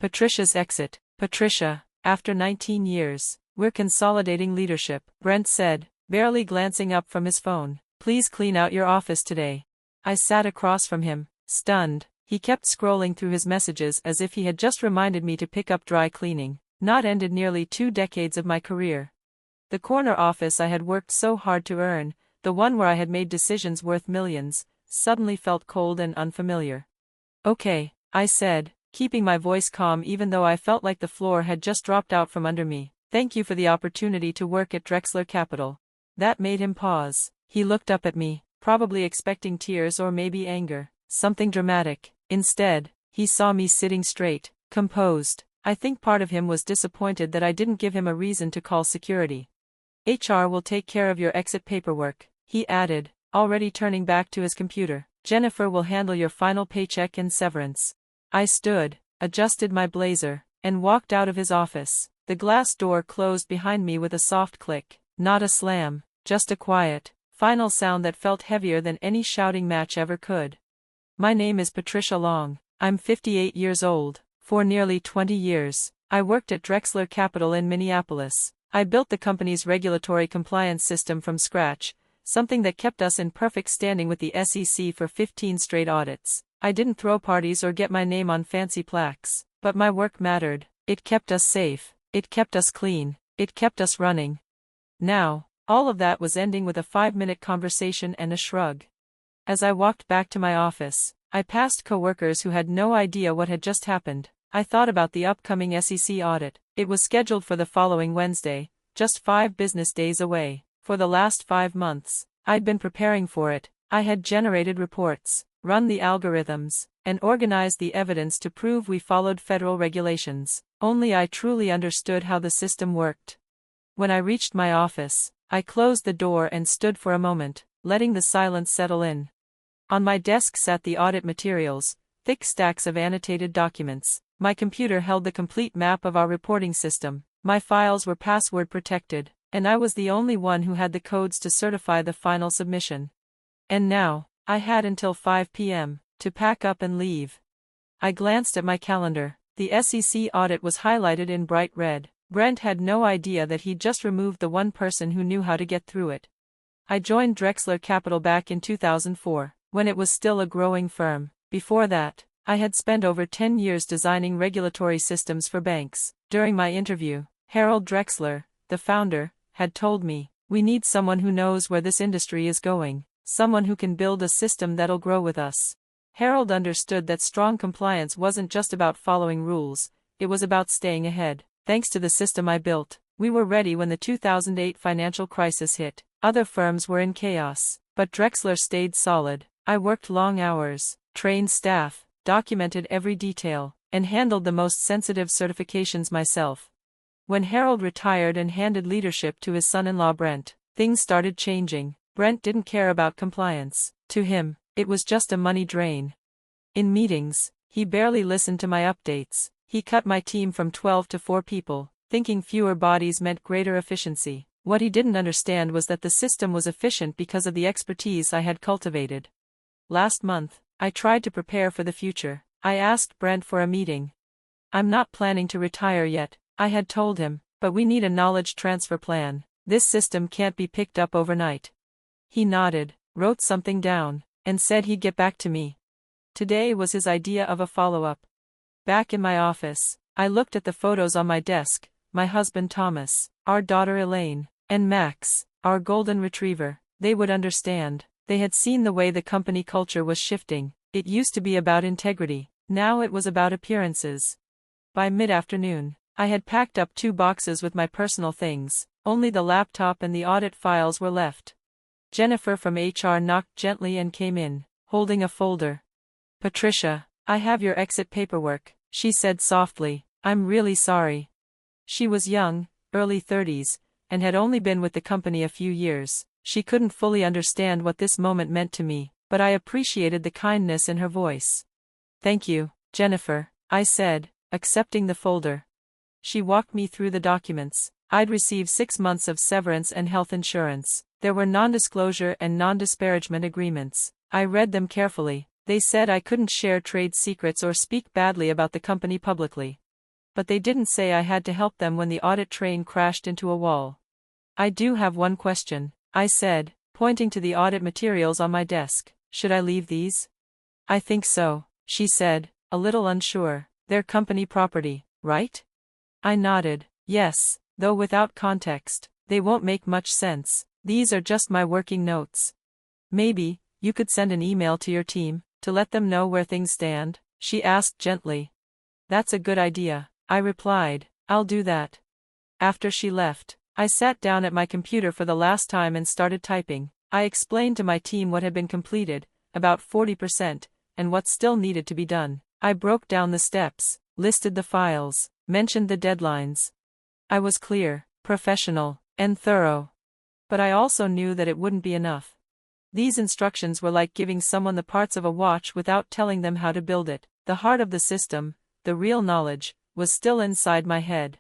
Patricia's exit. Patricia, after 19 years, we're consolidating leadership, Brent said, barely glancing up from his phone. Please clean out your office today. I sat across from him, stunned. He kept scrolling through his messages as if he had just reminded me to pick up dry cleaning. Not ended nearly 2 decades of my career. The corner office I had worked so hard to earn, the one where I had made decisions worth millions, suddenly felt cold and unfamiliar. Okay, I said, keeping my voice calm even though I felt like the floor had just dropped out from under me. Thank you for the opportunity to work at Drexler Capital. That made him pause. He looked up at me, probably expecting tears or maybe anger, something dramatic. Instead, he saw me sitting straight, composed. I think part of him was disappointed that I didn't give him a reason to call security. HR will take care of your exit paperwork, he added, already turning back to his computer. Jennifer will handle your final paycheck and severance. I stood, adjusted my blazer, and walked out of his office. The glass door closed behind me with a soft click, not a slam, just a quiet, final sound that felt heavier than any shouting match ever could. My name is Patricia Long. I'm 58 years old. For nearly 20 years, I worked at Drexler Capital in Minneapolis. I built the company's regulatory compliance system from scratch, something that kept us in perfect standing with the SEC for 15 straight audits. I didn't throw parties or get my name on fancy plaques, but my work mattered. It kept us safe, it kept us clean, it kept us running. Now, all of that was ending with a 5-minute conversation and a shrug. As I walked back to my office, I passed coworkers who had no idea what had just happened. I thought about the upcoming SEC audit. It was scheduled for the following Wednesday, just 5 business days away. For the last 5 months, I'd been preparing for it. I had generated reports, run the algorithms, and organized the evidence to prove we followed federal regulations. Only I truly understood how the system worked. When I reached my office, I closed the door and stood for a moment, letting the silence settle in. On my desk sat the audit materials, thick stacks of annotated documents. My computer held the complete map of our reporting system. My files were password protected, and I was the only one who had the codes to certify the final submission. And now, I had until 5 p.m. to pack up and leave. I glanced at my calendar. The SEC audit was highlighted in bright red. Brent had no idea that he'd just removed the one person who knew how to get through it. I joined Drexler Capital back in 2004, when it was still a growing firm. Before that, I had spent over 10 years designing regulatory systems for banks. During my interview, Harold Drexler, the founder, had told me, "We need someone who knows where this industry is going, someone who can build a system that'll grow with us." Harold understood that strong compliance wasn't just about following rules, it was about staying ahead. Thanks to the system I built, we were ready when the 2008 financial crisis hit. Other firms were in chaos, but Drexler stayed solid. I worked long hours, trained staff, documented every detail, and handled the most sensitive certifications myself. When Harold retired and handed leadership to his son-in-law Brent, things started changing. Brent didn't care about compliance. To him, it was just a money drain. In meetings, he barely listened to my updates. He cut my team from 12 to 4 people, thinking fewer bodies meant greater efficiency. What he didn't understand was that the system was efficient because of the expertise I had cultivated. Last month, I tried to prepare for the future. I asked Brent for a meeting. "I'm not planning to retire yet," I had told him, "but we need a knowledge transfer plan. This system can't be picked up overnight." He nodded, wrote something down, and said he'd get back to me. Today was his idea of a follow-up. Back in my office, I looked at the photos on my desk, my husband Thomas, our daughter Elaine, and Max, our golden retriever. They would understand. They had seen the way the company culture was shifting. It used to be about integrity, now it was about appearances. By mid-afternoon, I had packed up 2 boxes with my personal things. Only the laptop and the audit files were left. Jennifer from HR knocked gently and came in, holding a folder. "Patricia, I have your exit paperwork," she said softly. "I'm really sorry." She was young, early 30s, and had only been with the company a few years. She couldn't fully understand what this moment meant to me, but I appreciated the kindness in her voice. "Thank you, Jennifer," I said, accepting the folder. She walked me through the documents. I'd received 6 months of severance and health insurance. There were non-disclosure and non-disparagement agreements. I read them carefully. They said I couldn't share trade secrets or speak badly about the company publicly. but they didn't say I had to help them when the audit train crashed into a wall. I do have one question, I said, pointing to the audit materials on my desk. Should I leave these? I think so, she said, a little unsure. They're company property, right? I nodded. Yes, though without context, they won't make much sense. These are just my working notes. Maybe you could send an email to your team to let them know where things stand, she asked gently. That's a good idea, I replied. I'll do that. After she left, I sat down at my computer for the last time and started typing. I explained to my team what had been completed, about 40%, and what still needed to be done. I broke down the steps, listed the files, mentioned the deadlines. I was clear, professional, and thorough. But I also knew that it wouldn't be enough. These instructions were like giving someone the parts of a watch without telling them how to build it. The heart of the system, the real knowledge, was still inside my head.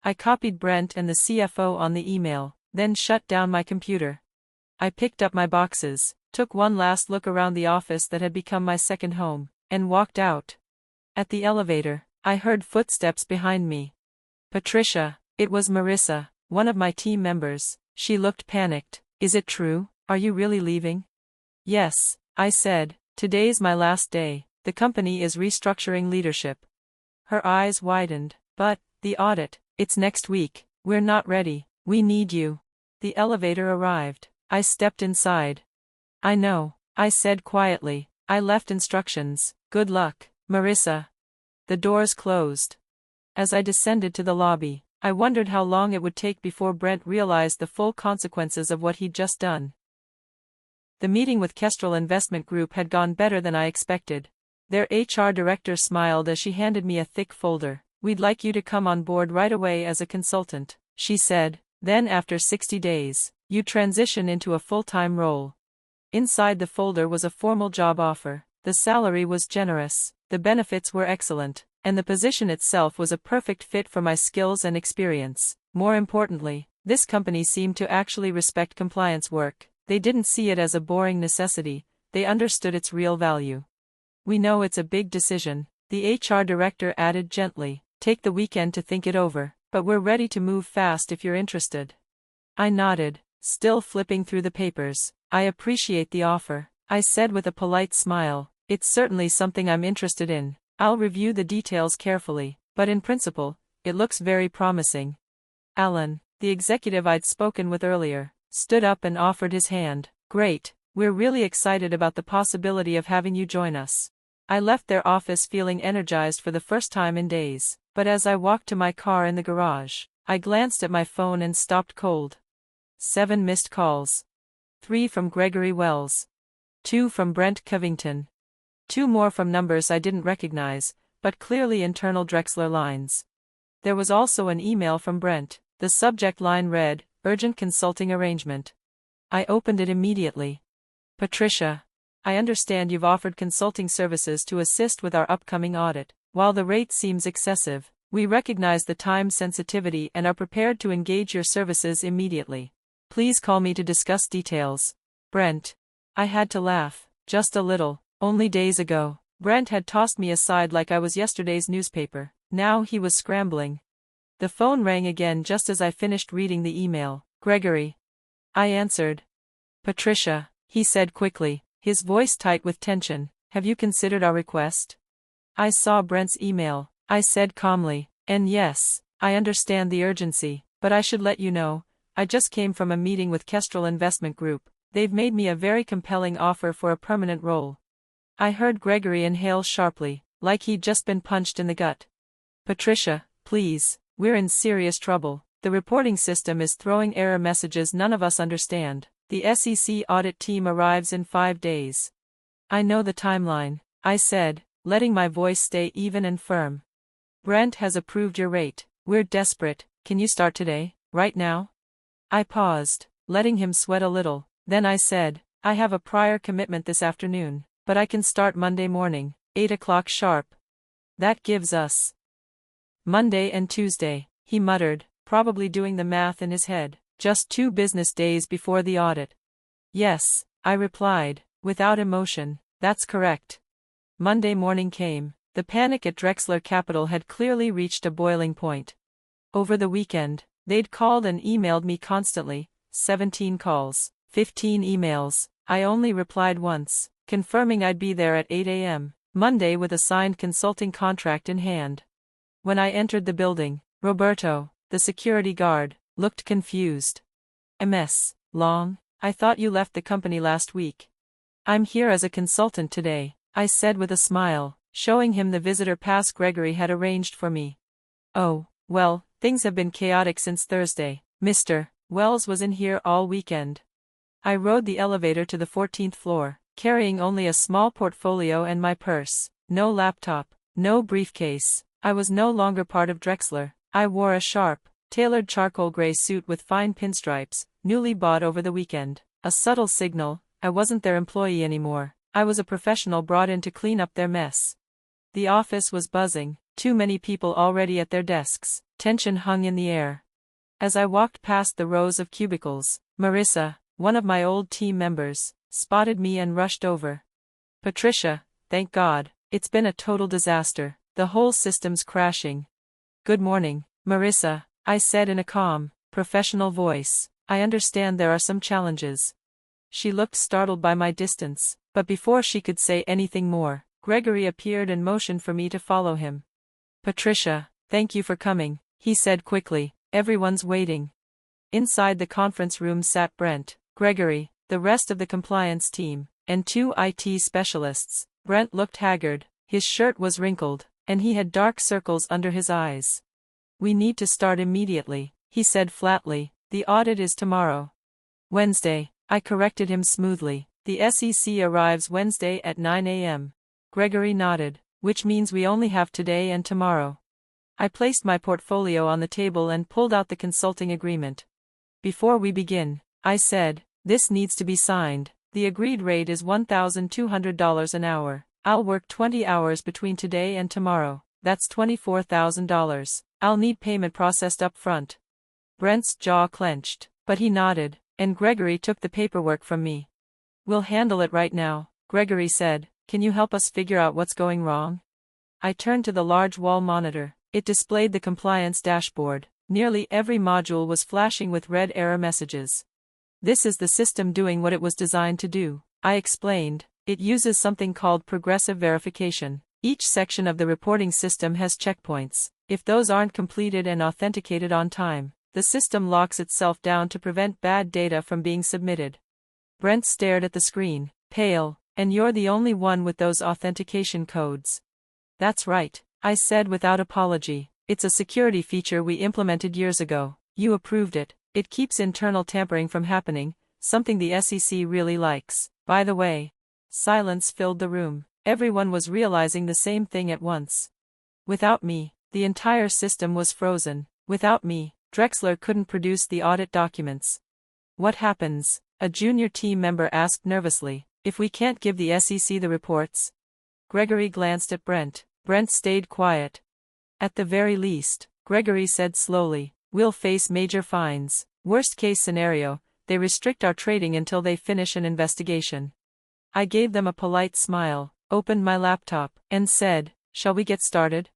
I copied Brent and the CFO on the email, then shut down my computer. I picked up my boxes, took one last look around the office that had become my second home, and walked out. At the elevator, I heard footsteps behind me. Patricia, it was Marissa, one of my team members. She looked panicked. Is it true? Are you really leaving? Yes, I said. Today's my last day. The company is restructuring leadership. Her eyes widened. But, the audit, it's next week. We're not ready. We need you. The elevator arrived. I stepped inside. I know, I said quietly. I left instructions. Good luck, Marissa. The doors closed. As I descended to the lobby, I wondered how long it would take before Brent realized the full consequences of what he'd just done. The meeting with Kestrel Investment Group had gone better than I expected. Their HR director smiled as she handed me a thick folder. We'd like you to come on board right away as a consultant, she said. Then after 60 days, you transition into a full-time role. Inside the folder was a formal job offer. The salary was generous, the benefits were excellent, and the position itself was a perfect fit for my skills and experience. More importantly, this company seemed to actually respect compliance work. They didn't see it as a boring necessity, they understood its real value. We know it's a big decision, the HR director added gently. Take the weekend to think it over, but we're ready to move fast if you're interested. I nodded, still flipping through the papers. I appreciate the offer, I said with a polite smile. It's certainly something I'm interested in. I'll review the details carefully, but in principle, it looks very promising. Alan, the executive I'd spoken with earlier, stood up and offered his hand. Great, we're really excited about the possibility of having you join us. I left their office feeling energized for the first time in days, but as I walked to my car in the garage, I glanced at my phone and stopped cold. 7 missed calls. 3 from Gregory Wells. 2 from Brent Covington. 2 more from numbers I didn't recognize, but clearly internal Drexler lines. There was also an email from Brent. The subject line read, Urgent Consulting Arrangement. I opened it immediately. Patricia, I understand you've offered consulting services to assist with our upcoming audit. While the rate seems excessive, we recognize the time sensitivity and are prepared to engage your services immediately. Please call me to discuss details. Brent. I had to laugh, just a little. Only days ago, Brent had tossed me aside like I was yesterday's newspaper. Now he was scrambling. The phone rang again just as I finished reading the email. Gregory. I answered. Patricia, he said quickly, his voice tight with tension. Have you considered our request? I saw Brent's email, I said calmly, and yes, I understand the urgency, but I should let you know, I just came from a meeting with Kestrel Investment Group. They've made me a very compelling offer for a permanent role. I heard Gregory inhale sharply, like he'd just been punched in the gut. Patricia, please, we're in serious trouble. The reporting system is throwing error messages none of us understand. The SEC audit team arrives in 5 days. I know the timeline, I said, letting my voice stay even and firm. Brent has approved your rate. We're desperate. Can you start today, right now? I paused, letting him sweat a little. Then I said, I have a prior commitment this afternoon, but I can start Monday morning, 8 o'clock sharp. That gives us Monday and Tuesday, he muttered, probably doing the math in his head. Just 2 business days before the audit. Yes, I replied, without emotion. That's correct. Monday morning came. The panic at Drexler Capital had clearly reached a boiling point. Over the weekend, they'd called and emailed me constantly, 17 calls, 15 emails. I only replied once, confirming I'd be there at 8 a.m. Monday with a signed consulting contract in hand. When I entered the building, Roberto, the security guard, looked confused. "MS. Long, I thought you left the company last week." "I'm here as a consultant today," I said with a smile, showing him the visitor pass Gregory had arranged for me. "Oh, well, things have been chaotic since Thursday. Mr. Wells was in here all weekend." I rode the elevator to the 14th floor, carrying only a small portfolio and my purse, no laptop, no briefcase. I was no longer part of Drexler. I wore a sharp, tailored charcoal gray suit with fine pinstripes, newly bought over the weekend. A subtle signal, I wasn't their employee anymore. I was a professional brought in to clean up their mess. The office was buzzing, too many people already at their desks. Tension hung in the air. As I walked past the rows of cubicles, Marissa, one of my old team members, spotted me and rushed over. "Patricia, thank God, it's been a total disaster. The whole system's crashing." "Good morning, Marissa," I said in a calm, professional voice. "I understand there are some challenges." She looked startled by my distance, but before she could say anything more, Gregory appeared and motioned for me to follow him. "Patricia, thank you for coming," he said quickly. "Everyone's waiting." Inside the conference room sat Brent, Gregory, the rest of the compliance team, and 2 IT specialists. Brent looked haggard, his shirt was wrinkled, and he had dark circles under his eyes. "We need to start immediately," he said flatly. "The audit is tomorrow." "Wednesday," I corrected him smoothly. "The SEC arrives Wednesday at 9 a.m. Gregory nodded. "Which means we only have today and tomorrow." I placed my portfolio on the table and pulled out the consulting agreement. "Before we begin," I said, "this needs to be signed. The agreed rate is $1,200 an hour. I'll work 20 hours between today and tomorrow. That's $24,000. I'll need payment processed up front." Brent's jaw clenched, but he nodded, and Gregory took the paperwork from me. "We'll handle it right now," Gregory said. "Can you help us figure out what's going wrong?" I turned to the large wall monitor. It displayed the compliance dashboard. Nearly every module was flashing with red error messages. "This is the system doing what it was designed to do," I explained. "It uses something called progressive verification. Each section of the reporting system has checkpoints. If those aren't completed and authenticated on time, the system locks itself down to prevent bad data from being submitted." Brent stared at the screen, pale. "And you're the only one with those authentication codes." "That's right," I said without apology. "It's a security feature we implemented years ago. You approved it. It keeps internal tampering from happening, something the SEC really likes. By the way." Silence filled the room. Everyone was realizing the same thing at once. Without me, the entire system was frozen. Without me, Drexler couldn't produce the audit documents. "What happens?" a junior team member asked nervously, "if we can't give the SEC the reports?" Gregory glanced at Brent. Brent stayed quiet. "At the very least," Gregory said slowly, "we'll face major fines. Worst case scenario, they restrict our trading until they finish an investigation." I gave them a polite smile, opened my laptop, and said, "Shall we get started?"